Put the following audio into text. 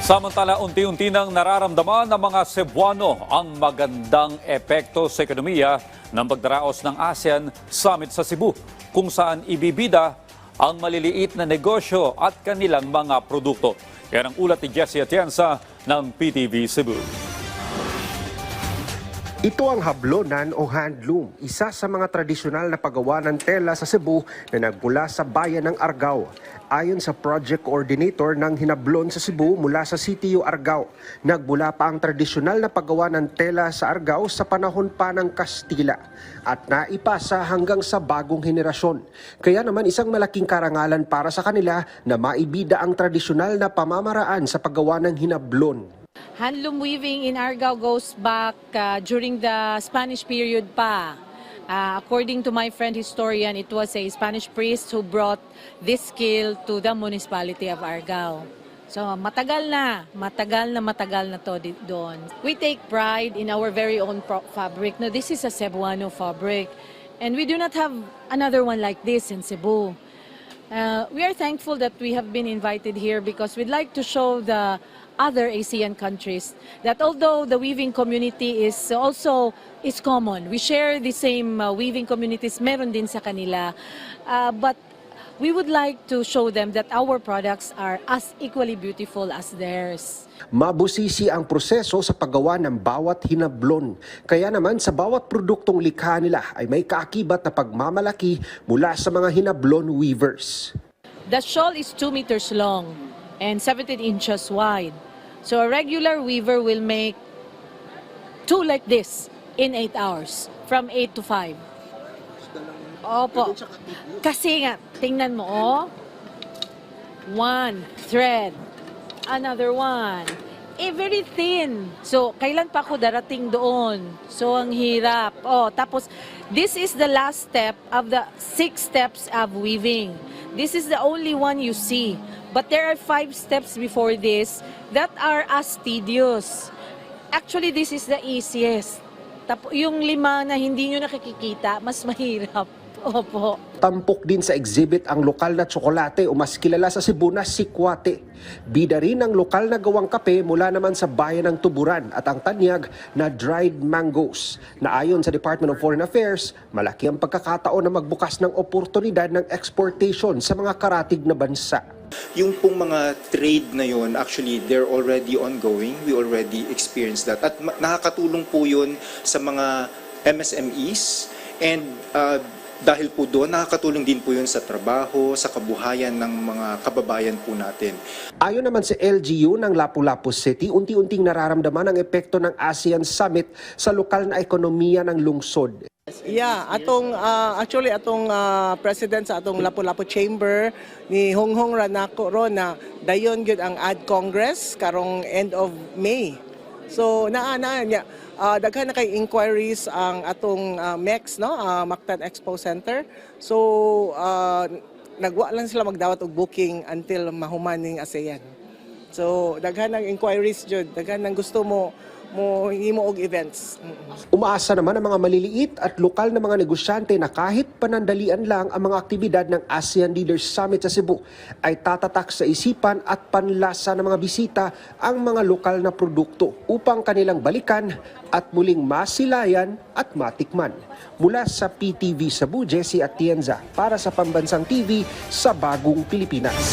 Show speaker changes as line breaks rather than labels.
Samantala, unti-unti nang nararamdaman ng mga Cebuano ang magandang epekto sa ekonomiya ng pagdaraos ng ASEAN Summit sa Cebu, kung saan ibibida ang maliliit na negosyo at kanilang mga produkto. Yan ang ulat ni Jessie Atienza ng PTV Cebu.
Ito ang hablonan o handloom, isa sa mga tradisyonal na paggawa ng tela sa Cebu na nagmula sa bayan ng Argao. Ayon sa project coordinator ng hinablon sa Cebu mula sa CTU Argao, nagmula pa ang tradisyonal na paggawa ng tela sa Argao sa panahon pa ng Kastila at naipasa hanggang sa bagong henerasyon. Kaya naman isang malaking karangalan para sa kanila na maibida ang tradisyonal na pamamaraan sa paggawa ng hinablon.
Handloom weaving in Argao goes back during the Spanish period pa. According to my friend historian, it was a Spanish priest who brought this skill to the municipality of Argao. So matagal na to doon. We take pride in our very own fabric. No, this is a Cebuano fabric and we do not have another one like this in Cebu. We are thankful that we have been invited here because we'd like to show the other ASEAN countries that although the weaving community is common, we share the same weaving communities, meron din sa kanila, but we would like to show them that our products are as equally beautiful as theirs.
Mabusisi ang proseso sa paggawa ng bawat hinablon. Kaya naman sa bawat produktong likha nila ay may kaakibat na pagmamalaki mula sa mga hinablon weavers.
The shawl is 2 meters long and 17 inches wide. So a regular weaver will make 2 like this in 8 hours, from 8 to 5. Opo. Kasi nga, tingnan mo, oh. 1 thread, another one. Very thin. So, kailan pa ako darating doon? So, ang hirap. Oh, tapos, this is the last step of the 6 steps of weaving. This is the only one you see. But there are 5 steps before this that are as tedious. Actually, this is the easiest. Yung 5 na hindi nyo nakikita, mas mahirap. Opo.
Tampok din sa exhibit ang lokal na tsokolate o mas kilala sa Cebu na sikwate. Bida rin ang lokal na gawang kape mula naman sa bayan ng Tuburan at ang tanyag na dried mangoes na ayon sa Department of Foreign Affairs, malaki ang pagkakataon na magbukas ng oportunidad ng exportation sa mga karatig na bansa.
Yung pong mga trade na yun, actually, they're already ongoing. We already experienced that. At nakakatulong po yun sa mga MSMEs and dahil po doon, nakakatulong din po yun sa trabaho, sa kabuhayan ng mga kababayan po natin.
Ayon naman sa LGU ng Lapu-Lapu City, unti-unting nararamdaman ang epekto ng ASEAN Summit sa lokal na ekonomiya ng lungsod.
Yeah, actually atong president sa atong Lapu-Lapu Chamber ni Honghong Ranako ro na dayon gyud ang Ad Congress karong end of May. So niya daghan na kay inquiries ang atong MEX, no, Mactan Expo Center. So nagwa lang sila magdawat og booking until mahuman ning ASEAN. So daghan ng inquiries jud, daghan ng gusto mo himo og events.
Umaasa naman ang mga maliliit at lokal na mga negosyante na kahit panandalian lang ang mga aktibidad ng ASEAN Leaders Summit sa Cebu ay tatatak sa isipan at panlasa ng mga bisita ang mga lokal na produkto upang kanilang balikan at muling masilayan at matikman. Mula sa PTV Cebu, Jessie Atienza para sa Pambansang TV sa Bagong Pilipinas.